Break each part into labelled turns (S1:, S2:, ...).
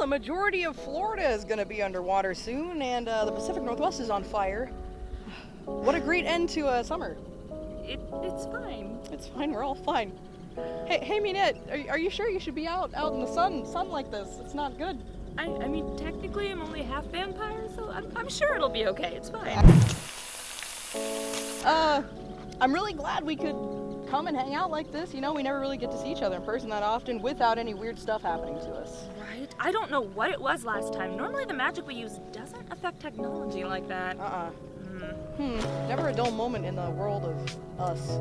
S1: majority of Florida is gonna be underwater soon, and the Pacific Northwest is on fire. What a great end to summer.
S2: It's fine.
S1: It's fine, we're all fine. Hey Minette, are you sure you should be out in the sun like this? It's not good.
S2: I mean, technically I'm only half vampire, so I'm sure it'll be okay. It's fine.
S1: I'm really glad we could come and hang out like this. You know, we never really get to see each other in person that often without any weird stuff happening to us.
S2: Right? I don't know what it was last time. Normally the magic we use doesn't affect technology like that.
S1: Never a dull moment in the world of us.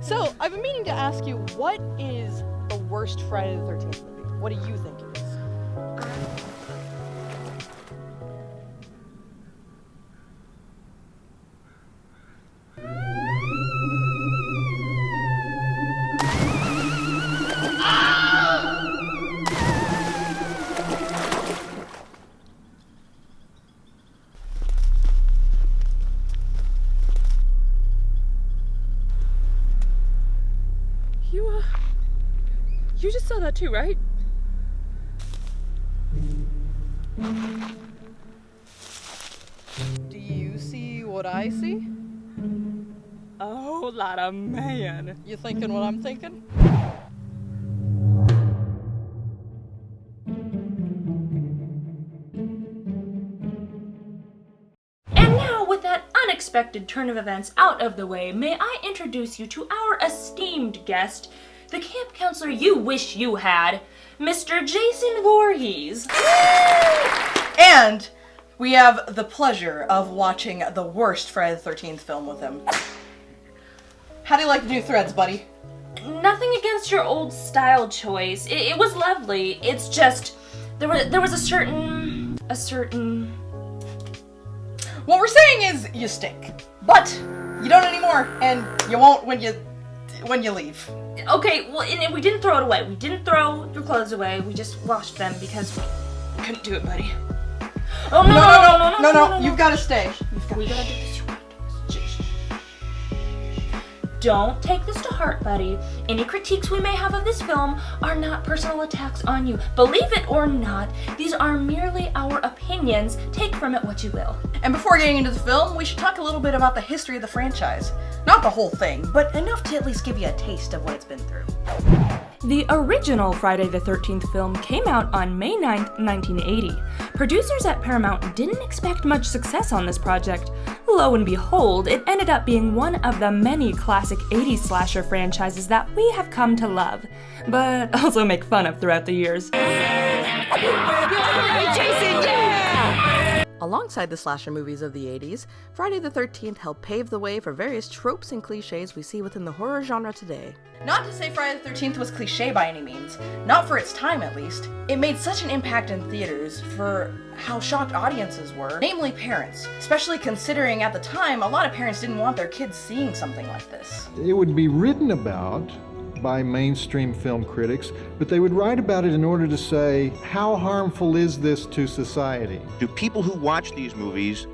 S1: So, I've been meaning to ask you, what is the worst Friday the 13th movie? What do you think it is?
S2: You just saw that too, right?
S1: Do you see what I see?
S2: Oh, lot of man.
S1: You thinking what I'm thinking?
S2: And now, with that unexpected turn of events out of the way, may I introduce you to our esteemed guest, the camp counselor you wish you had, Mr. Jason Voorhees.
S1: And we have the pleasure of watching the worst Friday the 13th film with him. How do you like the new threads, buddy?
S2: Nothing against your old style choice. It was lovely. It's just, there was a certain...
S1: What we're saying is, you stink. But, you don't anymore, and you won't when you leave.
S2: Okay, well, and we didn't throw it away. We didn't throw your clothes away. We just washed them because we couldn't do it, buddy. Oh, no.
S1: You've got to stay.
S2: We gotta do this. Don't take this to heart, buddy. Any critiques we may have of this film are not personal attacks on you. Believe it or not, these are merely our opinions. Take from it what you will.
S1: And before getting into the film, we should talk a little bit about the history of the franchise. Not the whole thing, but enough to at least give you a taste of what it's been through.
S2: The original Friday the 13th film came out on May 9th, 1980. Producers at Paramount didn't expect much success on this project. Lo and behold, it ended up being one of the many classic 80s slasher franchises that we have come to love, but also make fun of throughout the years.
S1: Alongside the slasher movies of the 80s, Friday the 13th helped pave the way for various tropes and cliches we see within the horror genre today. Not to say Friday the 13th was cliche by any means, not for its time at least. It made such an impact in theaters for how shocked audiences were, namely parents, especially considering at the time a lot of parents didn't want their kids seeing something like this.
S3: It would be written about by mainstream film critics, but they would write about it in order to say, how harmful is this to society?
S4: Do people who watch these movies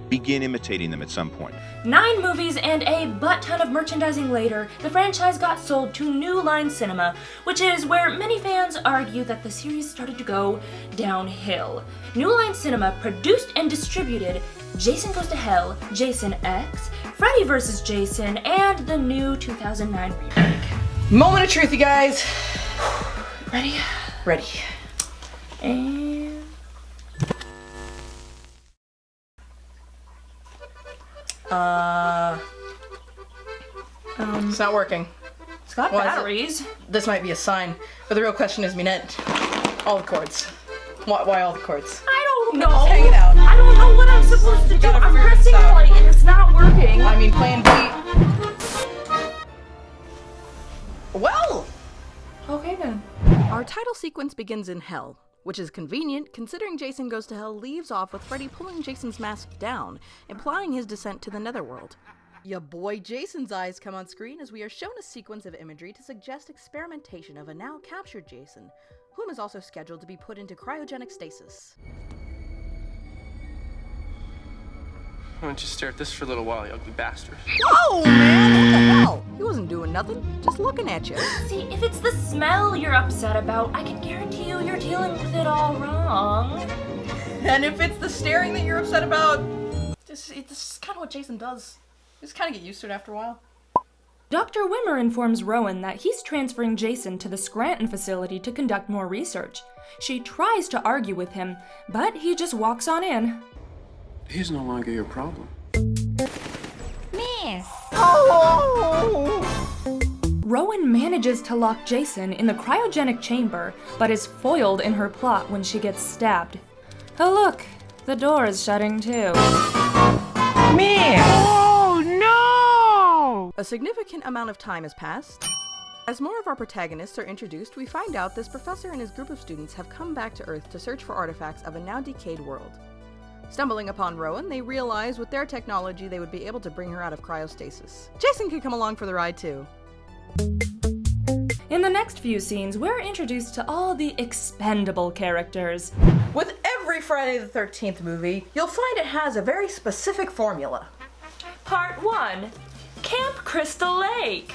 S4: begin imitating them at some point?
S2: 9 movies and a butt ton of merchandising later, the franchise got sold to New Line Cinema, which is where many fans argue that the series started to go downhill. New Line Cinema produced and distributed Jason Goes to Hell, Jason X, Freddy vs. Jason, and the new 2009 remake.
S1: Moment of truth, you guys.
S2: Ready?
S1: Ready.
S2: And...
S1: It's not working.
S2: It's got
S1: Why is it-
S2: batteries.
S1: This might be a sign, but the real question is, Minette, all the chords. Why all the chords?
S2: I don't know.
S1: Just hang it out.
S2: I don't know what I'm supposed to do.
S1: gotta
S2: I'm
S1: figure
S2: pressing
S1: this out.
S2: play and it's not working.
S1: I mean, plan B. Well!
S2: Okay then.
S1: Our title sequence begins in hell, which is convenient considering Jason Goes to Hell leaves off with Freddy pulling Jason's mask down, implying his descent to the netherworld. Ya boy Jason's eyes come on screen as we are shown a sequence of imagery to suggest experimentation of a now captured Jason, whom is also scheduled to be put into cryogenic stasis.
S5: Why don't you stare at this for a little while, you ugly bastard?
S1: Whoa, man! What the hell? He wasn't doing nothing, just looking at you.
S2: See, if it's the smell you're upset about, I can guarantee you you're dealing with it all wrong.
S1: And if it's the staring that you're upset about, this is kind of what Jason does. You just kind of get used to it after a while.
S2: Dr. Wimmer informs Rowan that he's transferring Jason to the Scranton facility to conduct more research. She tries to argue with him, but he just walks on in.
S5: He's no longer your problem.
S6: Miss.
S2: Rowan manages to lock Jason in the cryogenic chamber, but is foiled in her plot when she gets stabbed. Oh look, the door is shutting too.
S1: A significant amount of time has passed. As more of our protagonists are introduced, we find out this professor and his group of students have come back to Earth to search for artifacts of a now decayed world. Stumbling upon Rowan, they realize with their technology they would be able to bring her out of cryostasis. Jason can come along for the ride too.
S2: In the next few scenes, we're introduced to all the expendable characters.
S1: With every Friday the 13th movie, you'll find it has a very specific formula.
S2: Part 1. Camp Crystal Lake.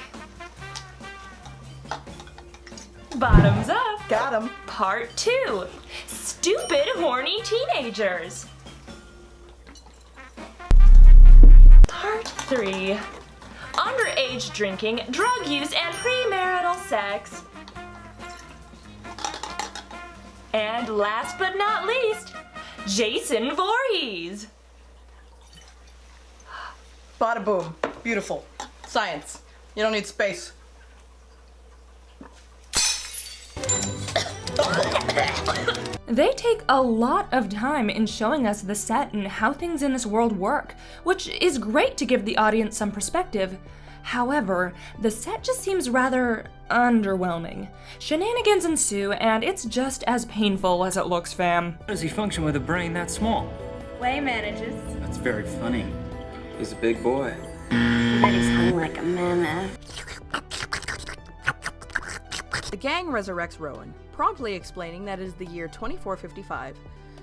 S2: Bottoms up.
S1: Got him.
S2: Part 2. Stupid horny teenagers. Part 3. Underage drinking, drug use, and premarital sex. And last but not least, Jason Voorhees.
S1: Bada boom. Beautiful. Science. You don't need space.
S2: They take a lot of time in showing us the set and how things in this world work, which is great to give the audience some perspective. However, the set just seems rather underwhelming. Shenanigans ensue, and it's just as painful as it looks, fam.
S7: How does he function with a brain that small?
S6: Way manages.
S7: That's very funny. He's a big boy.
S6: But he's hung like a mammoth.
S1: The gang resurrects Rowan, promptly explaining that it is the year 2455.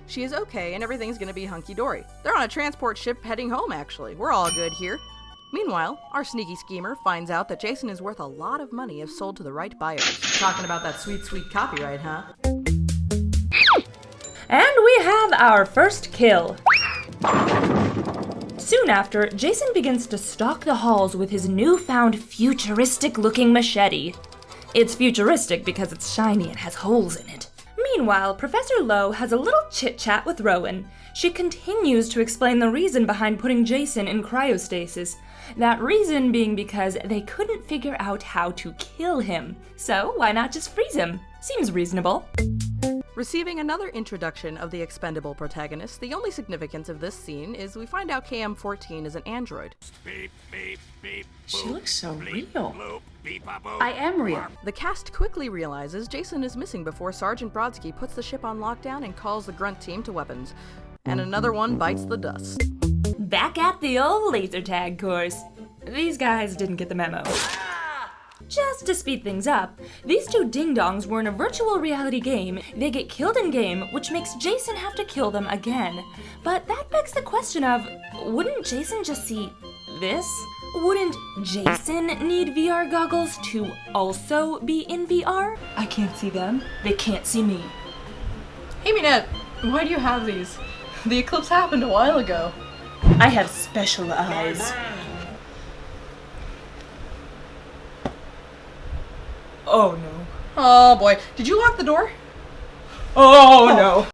S1: She is okay and everything's gonna be hunky-dory. They're on a transport ship heading home, actually. We're all good here. Meanwhile, our sneaky schemer finds out that Jason is worth a lot of money if sold to the right buyers. Talking about that sweet, sweet copyright, huh?
S2: And we have our first kill. Soon after, Jason begins to stalk the halls with his newfound futuristic-looking machete. It's futuristic because it's shiny and has holes in it. Meanwhile, Professor Lowe has a little chit-chat with Rowan. She continues to explain the reason behind putting Jason in cryostasis. That reason being because they couldn't figure out how to kill him. So why not just freeze him? Seems reasonable.
S1: Receiving another introduction of the expendable protagonist, the only significance of this scene is we find out KM-14 is an android.
S8: Beep, beep, beep,
S9: She
S8: boop,
S9: looks so
S8: bleep,
S9: real.
S8: bloop, beep, bop, boop.
S9: I am real.
S1: The cast quickly realizes Jason is missing before Sergeant Brodsky puts the ship on lockdown and calls the grunt team to weapons. And another one bites the dust.
S2: Back at the old laser tag course. These guys didn't get the memo. Just to speed things up, these two ding-dongs were in a virtual reality game. They get killed in-game, which makes Jason have to kill them again. But that begs the question of, wouldn't Jason just see this? Wouldn't Jason need VR goggles to also be in VR? I can't see them. They can't see me.
S1: Hey Minette, why do you have these? The eclipse happened a while ago.
S2: I have special eyes. Oh no.
S1: Oh boy, did you lock the door?
S2: Oh no.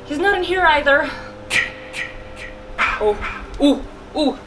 S2: He's not in here either. Oh, ooh, ooh.